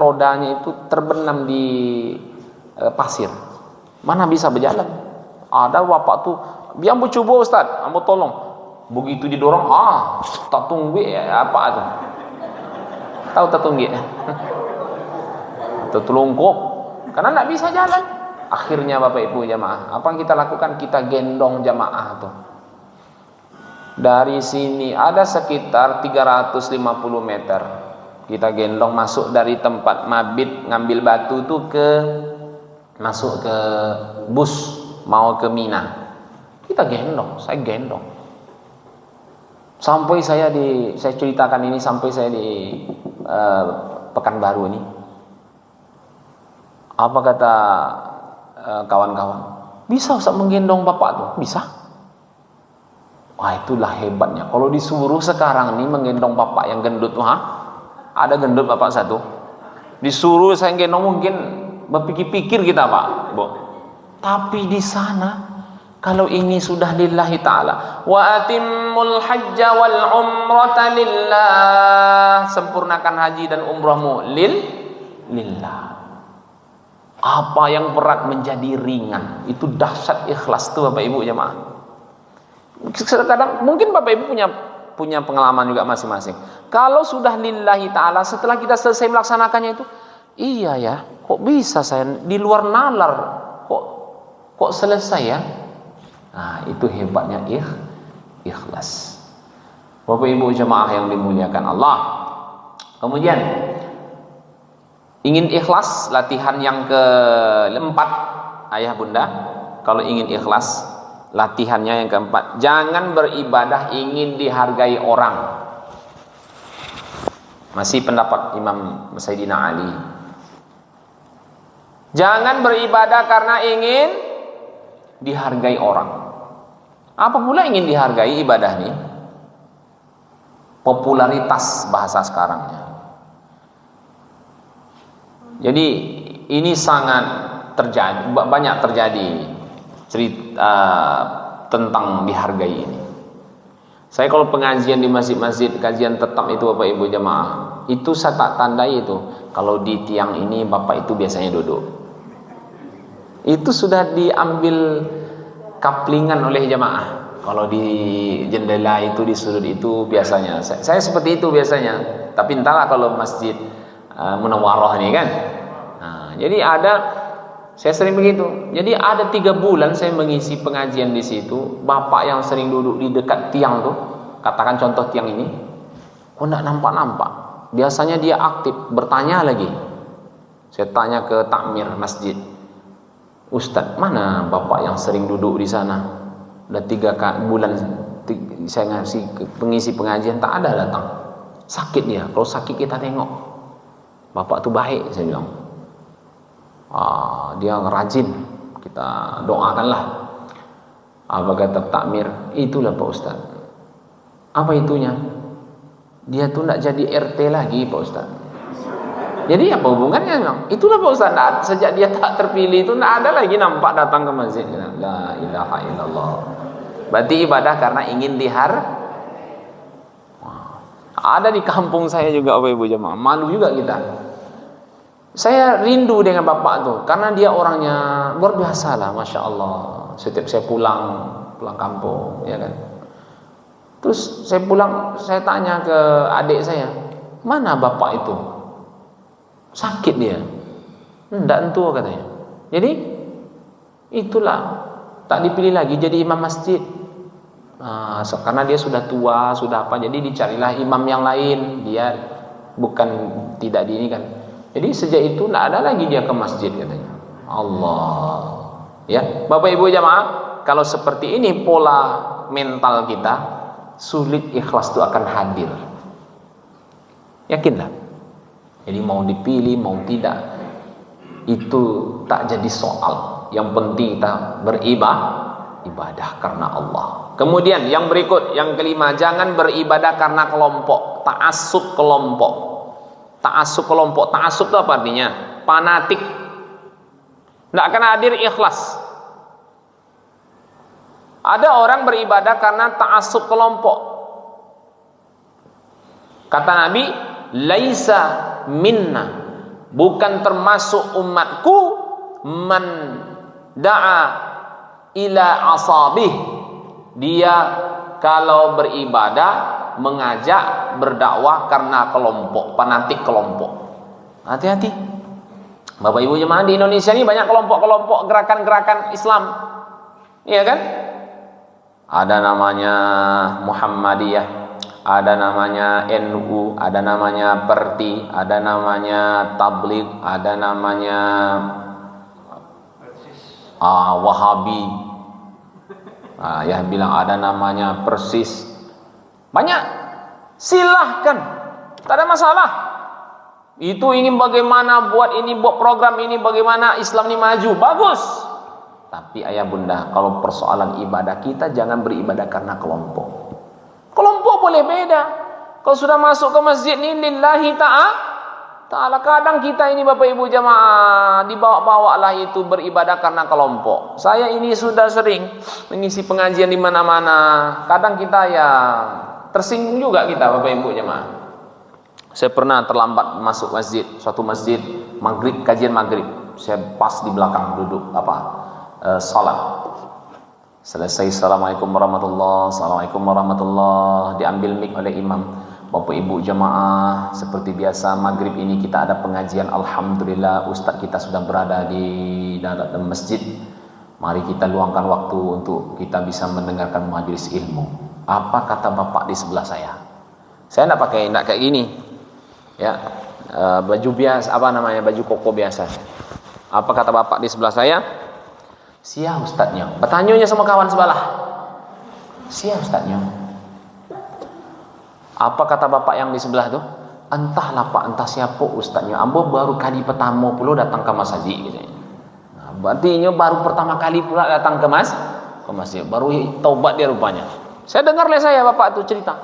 rodanya itu terbenam di pasir. Mana bisa berjalan? Ada bapak tuh, biar coba Ustaz, ambo tolong. Begitu didorong, tak tunggu apa tuh. Tahu tatunggi? Tertelungkup karena nggak bisa jalan. Akhirnya Bapak Ibu jamaah, apa yang kita lakukan? Kita gendong jamaah tuh. Dari sini ada sekitar 350 meter. Kita gendong masuk dari tempat mabit ngambil batu tuh masuk ke bus mau ke Mina. Kita gendong, saya gendong. Sampai saya ceritakan ini sampai saya di Pekanbaru ini. Apa kata kawan-kawan? Bisa Ustaz menggendong bapak tuh? Bisa. Wah, itulah hebatnya. Kalau disuruh sekarang nih menggendong bapak yang gendut, ada gendut bapak satu. Disuruh saya gendong mungkin berpikir-pikir kita Pak, Bu. Tapi di sana kalau ini sudah lillahi ta'ala, wa atimmul hajja wal umrata lillah, sempurnakan haji dan umrahmu lillah. Apa yang berat menjadi ringan. Itu dahsyat ikhlas tuh Bapak Ibu jemaah. Kadang mungkin Bapak Ibu punya pengalaman juga masing-masing. Kalau sudah lillahi ta'ala, setelah kita selesai melaksanakannya itu, iya ya, kok bisa saya di luar nalar kok selesai ya. Nah, itu hebatnya ikhlas. Bapak Ibu jemaah yang dimuliakan Allah. Kemudian ingin ikhlas, latihan yang keempat, ayah bunda, kalau ingin ikhlas, latihannya yang keempat, jangan beribadah ingin dihargai orang. Masih pendapat Imam Sayyidina Ali. Jangan beribadah karena ingin dihargai orang. Apa pula ingin dihargai ibadah ini? Popularitas bahasa sekarangnya. Jadi ini sangat terjadi, banyak terjadi cerita tentang dihargai ini. Saya kalau pengajian di masjid-masjid, kajian tetap itu Bapak Ibu jemaah, itu saya tak tandai itu. Kalau di tiang ini Bapak itu biasanya duduk. Itu sudah diambil kaplingan oleh jemaah. Kalau di jendela itu, di sudut itu biasanya. Saya seperti itu biasanya. Tapi entahlah kalau masjid Munawwarah ini kan. Nah, jadi saya sering begitu. Jadi ada 3 bulan saya mengisi pengajian di situ. Bapak yang sering duduk di dekat tiang tuh, katakan contoh tiang ini, kok enggak nampak-nampak. Biasanya dia aktif, bertanya lagi. Saya tanya ke takmir masjid, Ustadz, mana bapak yang sering duduk di sana? Udah 3 bulan saya ngasih pengisi pengajian, tak ada datang. Sakit dia. Kalau sakit kita tengok. Bapak tuh baik, saya bilang. Dia rajin, kita doakanlah. Apa kata takmir? Itulah Pak Ustaz. Apa itunya? Dia tuh tidak jadi RT lagi Pak Ustaz. Jadi apa hubungannya? Bilang, itulah Pak Ustaz. Sejak dia tak terpilih itu tidak ada lagi nampak datang ke masjid. La ilaha illallah. Berarti ibadah karena ingin Ada di kampung saya juga Bapak Ibu jemaah. Malu juga kita. Saya rindu dengan bapak tuh, karena dia orangnya luar biasa lah, masya Allah. Setiap saya pulang kampung, ya kan. Terus saya pulang, saya tanya ke adik saya, mana bapak itu? Sakit dia? Enggak tentu katanya. Jadi itulah, tak dipilih lagi jadi imam masjid. Karena dia sudah tua, sudah apa, jadi dicarilah imam yang lain. Dia bukan tidak di ini kan. Jadi sejak itu tidak ada lagi dia ke masjid katanya. Allah. Ya, Bapak Ibu jamaah, kalau seperti ini pola mental kita, sulit ikhlas itu akan hadir. Yakinlah. Jadi mau dipilih mau tidak, itu tak jadi soal. Yang penting kita beribadah karena Allah. Kemudian yang berikut, yang kelima, jangan beribadah karena kelompok, ta'assub kelompok. Ta'assub kelompok, ta'assub itu apa artinya? Fanatik. Tidak akan hadir ikhlas. Ada orang beribadah karena ta'assub kelompok. Kata Nabi, laisa minna, bukan termasuk umatku, man da'a ila asabih. Dia kalau beribadah mengajak berdakwah karena kelompok, fanatik kelompok. Hati-hati. Bapak Ibu jemaah, di Indonesia ini banyak kelompok-kelompok gerakan-gerakan Islam. Iya kan? Ada namanya Muhammadiyah, ada namanya NU, ada namanya Perti, ada namanya Tabligh, ada namanya Wahabi. Ya bilang ada namanya Persis. Banyak. Silahkan. Tak ada masalah. Itu ingin bagaimana buat ini, buat program ini, bagaimana Islam ini maju. Bagus. Tapi ayah bunda, kalau persoalan ibadah, kita jangan beribadah karena kelompok. Kelompok boleh beda. Kalau sudah masuk ke masjid ini lillahi ta'ala, kadang kita ini Bapak Ibu jamaah dibawa-bawa lah itu beribadah karena kelompok. Saya ini sudah sering mengisi pengajian di mana-mana. Kadang kita ya tersinggung juga kita Bapak Ibu jamaah. Saya pernah terlambat masuk masjid, suatu masjid maghrib, kajian maghrib. Saya pas di belakang duduk salat. Selesai assalamualaikum warahmatullahi, diambil mic oleh imam. Bapak Ibu jamaah, seperti biasa maghrib ini kita ada pengajian. Alhamdulillah ustaz kita sudah berada di dalam masjid. Mari kita luangkan waktu untuk kita bisa mendengarkan majelis ilmu. Apa kata bapak di sebelah saya? Saya enggak kayak gini. Ya, baju biasa, baju koko biasa. Apa kata bapak di sebelah saya? Sia ustadznya. Bertanyanya sama kawan sebelah. Sia ustadznya. Apa kata bapak yang di sebelah tuh? Entahlah pak, entah siapa ustadznya. Ambo baru kali pertama pula datang ke masjid gitu. Nah, berarti ini baru pertama kali pula datang ke masjid. Baru taubat dia rupanya. Saya dengar oleh saya bapak itu cerita.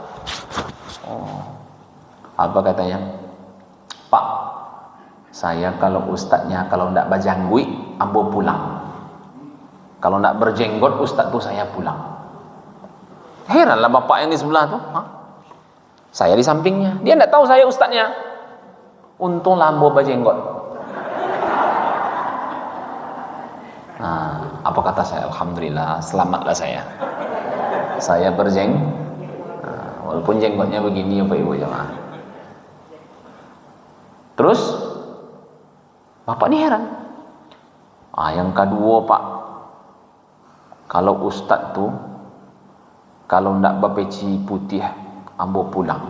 Apa katanya? Pak, saya kalau ustadznya kalau ndak berjanggui, ambo pulang. Kalau ndak berjenggot, ustadz tuh saya pulang. Heranlah bapak yang di sebelah tuh. Saya di sampingnya. Dia ndak tahu saya ustadznya. Untunglah ambo berjenggot. Nah, apa kata saya? Alhamdulillah, selamatlah saya. Saya walaupun jenggotnya begini Bapak Ibu jemaah. Terus bapak ini heran. Yang kedua pak, kalau ustadz tuh kalau ndak berpeci putih ambo pulang.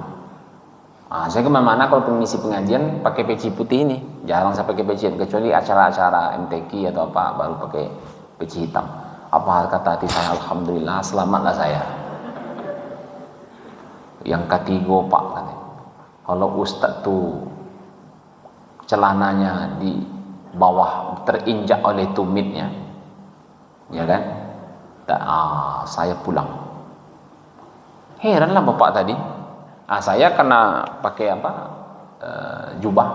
Saya kemana-mana kalau pengisi pengajian pakai peci putih ini. Jarang saya pakai peci kecuali acara-acara MTQ atau apa baru pakai peci hitam. Apa kata hati saya? Alhamdulillah, selamatlah saya. Yang ketiga pak, kalau ustadz tuh celananya di bawah terinjak oleh tumitnya, ya kan? Saya pulang. Heranlah bapak tadi. Saya kena pakai jubah,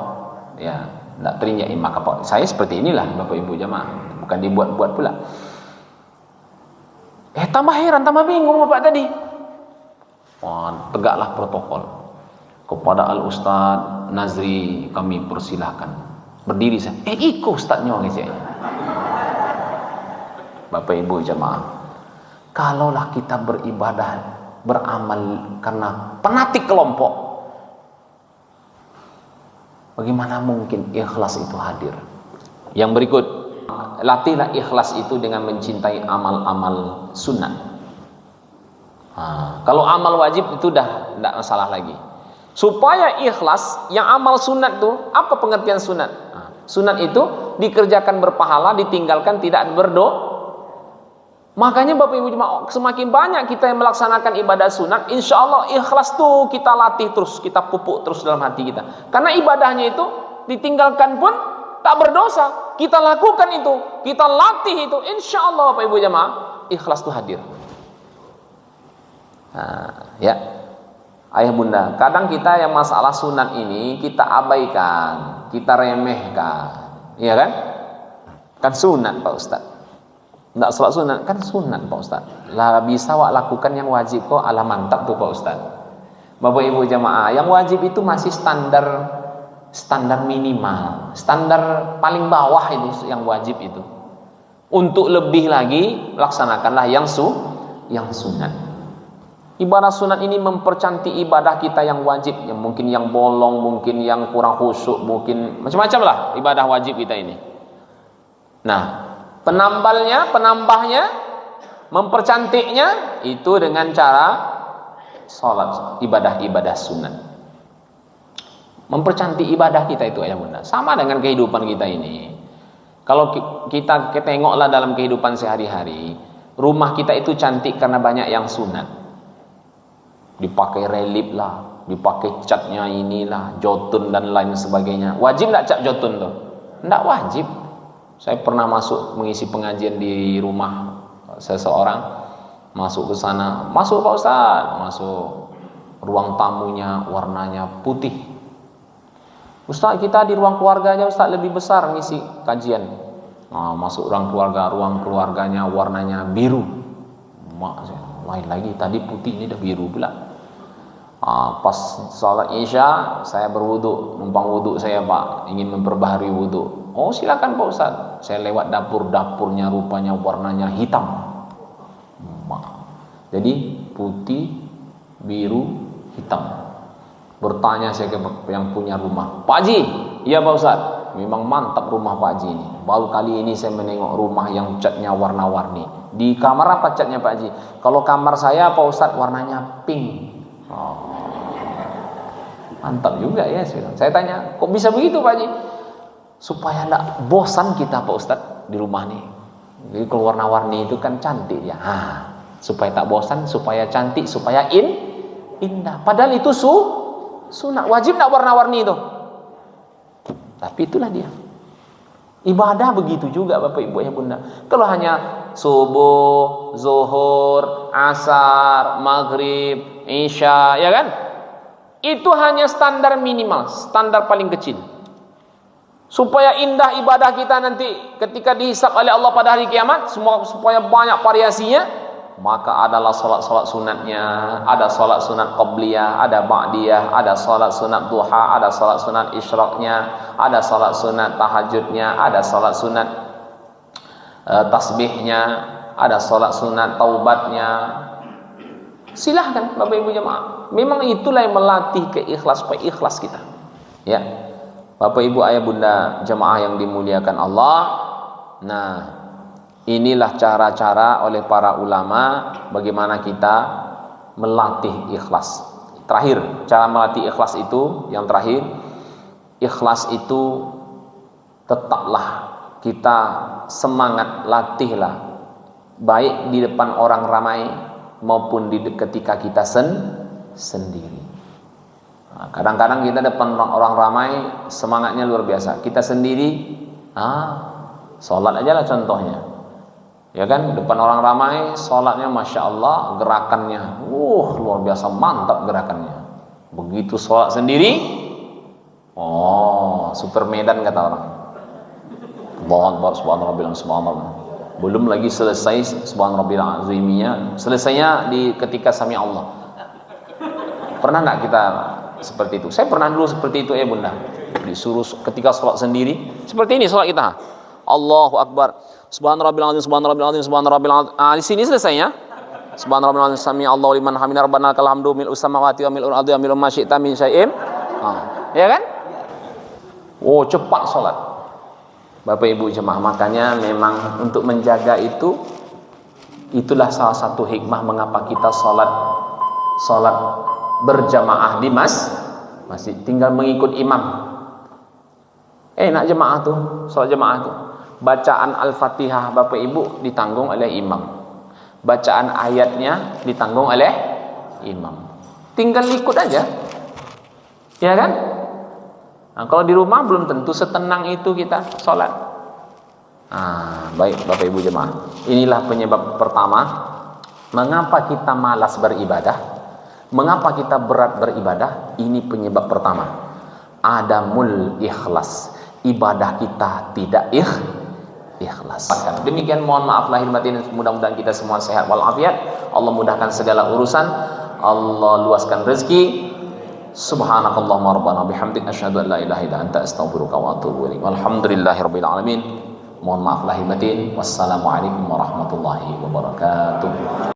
ya, tidak terinjak maka saya seperti inilah Bapak Ibu jamaah, bukan dibuat-buat pula. Tambah heran, tambah bingung bapak tadi. Tegaklah protokol. Kepada Al-Ustadz Nazri kami persilahkan. Berdiri saya. Ikut ustadznya gitu. Bapak Ibu jamaah, kalaulah kita beribadah, beramal karena fanatik kelompok, bagaimana mungkin ikhlas itu hadir? Yang berikut, latihlah ikhlas itu dengan mencintai amal-amal sunnah. Kalau amal wajib itu dah tidak masalah lagi. Supaya ikhlas, yang amal sunat itu, apa pengertian sunat? Sunat itu dikerjakan berpahala, ditinggalkan tidak berdosa. Makanya Bapak Ibu jemaah, semakin banyak kita yang melaksanakan ibadah sunat, insya Allah ikhlas tuh kita latih terus, kita pupuk terus dalam hati kita. Karena ibadahnya itu ditinggalkan pun tak berdosa. Kita lakukan itu, kita latih itu, insya Allah Bapak Ibu jemaah, ikhlas tuh hadir. Ya. Ayah bunda, kadang kita yang masalah sunat ini kita abaikan, kita remehkan, iya kan? Kan sunat Pak Ustaz. Tidak salat sunat kan sunat Pak Ustaz. Lah bisa lakukan yang wajib kok, ala mantap tuh Pak Ustaz. Bapak Ibu jamaah, yang wajib itu masih standar minimal, standar paling bawah itu yang wajib itu. Untuk lebih lagi laksanakanlah yang sunat. Ibadah sunat ini mempercantik ibadah kita yang wajib, yang mungkin yang bolong, mungkin yang kurang khusyuk, mungkin macam-macam lah ibadah wajib kita ini. Nah, penambahnya, mempercantiknya itu dengan cara salat, ibadah-ibadah sunat. Mempercantik ibadah kita itu ayah bunda. Sama dengan kehidupan kita ini. Kalau kita tengoklah dalam kehidupan sehari-hari, rumah kita itu cantik karena banyak yang sunat. Dipakai relief lah, dipakai catnya inilah, jotun dan lain sebagainya. Wajib enggak cat jotun tuh? Enggak wajib. Saya pernah masuk mengisi pengajian di rumah seseorang, masuk ke sana, masuk Pak Ustaz, masuk ruang tamunya warnanya putih. Ustaz, kita di ruang keluarganya Ustaz lebih besar ngisi kajian. Nah, masuk ruang keluarganya warnanya biru. Lain lagi, tadi putih ini udah biru pula. Pas salat Isya saya berwudu, numpang wudu saya Pak, ingin memperbaharui wudu. Oh silakan Pak Ustaz. Saya lewat dapurnya rupanya warnanya hitam. Jadi putih, biru, hitam. Bertanya saya ke yang punya rumah, Pak Haji, iya Pak Ustaz, memang mantap rumah Pak Haji ini. Baru kali ini saya menengok rumah yang catnya warna-warni. Di kamar apa catnya Pak Haji? Kalau kamar saya Pak Ustaz warnanya pink. Oh, mantap juga ya. Saya tanya, kok bisa begitu Pak Haji? Supaya tidak bosan kita Pak Ustaz di rumah nih. Jadi kalau warna-warni itu kan cantik ya. Supaya tak bosan, supaya cantik, supaya indah. Padahal itu sunat, wajib tidak warna-warni itu. Tapi itulah dia. Ibadah begitu juga Bapak Ibu ya Bunda. Kalau hanya subuh, zuhur, asar, maghrib, isya, ya kan? Itu hanya standar minimal, standar paling kecil. Supaya indah ibadah kita nanti ketika dihisab oleh Allah pada hari kiamat, supaya banyak variasinya, maka adalah salat-salat sunatnya, ada salat sunat qabliyah, ada ba'diyah, ada salat sunat duha, ada salat sunat isyraqnya, ada salat sunat tahajudnya, ada salat sunat tasbihnya, ada salat sunat taubatnya. Silahkan Bapak Ibu jemaah. Memang itulah yang melatih keikhlas, supaya ikhlas kita. Ya. Bapak Ibu ayah bunda jemaah yang dimuliakan Allah. Nah, inilah cara-cara oleh para ulama bagaimana kita melatih ikhlas. Terakhir, cara melatih ikhlas itu yang terakhir, ikhlas itu tetaplah kita semangat, latihlah baik di depan orang ramai maupun ketika kita sendiri. Kadang-kadang kita depan orang ramai semangatnya luar biasa, kita sendiri sholat aja lah contohnya, ya kan, depan orang ramai sholatnya masya Allah, gerakannya luar biasa mantap gerakannya. Begitu sholat sendiri, super medan kata orang. Allahu Akbar, subhanallah. Belum lagi selesai subhanallah azimiyah, selesainya ketika sami Allah. Pernah enggak kita seperti itu? Saya pernah dulu seperti itu bunda, disuruh ketika sholat sendiri seperti ini sholat kita, Allahu Akbar, subhanallah azim. Di sini selesainya subhanallah azim, sami Allahu liman hamida, rabbana lakal hamdu mil'us samawati wa mil'ul ardi wa mil'u ma syi'ta min syai'in. Ya kan? Cepat sholat Bapak Ibu jemaah. Makanya memang untuk menjaga itulah salah satu hikmah mengapa kita sholat berjamaah di masjid, tinggal mengikut imam. Enak jemaah tuh, sholat jemaah tuh. Bacaan Al-Fatihah Bapak Ibu ditanggung oleh imam, bacaan ayatnya ditanggung oleh imam, tinggal ikut aja, ya kan? Nah, kalau di rumah belum tentu setenang itu kita sholat. Baik Bapak Ibu jemaah, inilah penyebab pertama mengapa kita malas beribadah. Mengapa kita berat beribadah? Ini penyebab pertama. Adamul ikhlas. Ibadah kita tidak ikhlas. Demikian, mohon maaf lahir batin. Mudah-mudahan kita semua sehat walafiat. Allah mudahkan segala urusan. Allah luaskan rezeki. Subhanakallahumma rabbana bihamdik asyhadu an la ilaha illa anta astaghfiruka wa atubu ilaik. Walhamdulillahirabbil alamin. Mohon maaf lahir batin. Wassalamualaikum warahmatullahi wabarakatuh.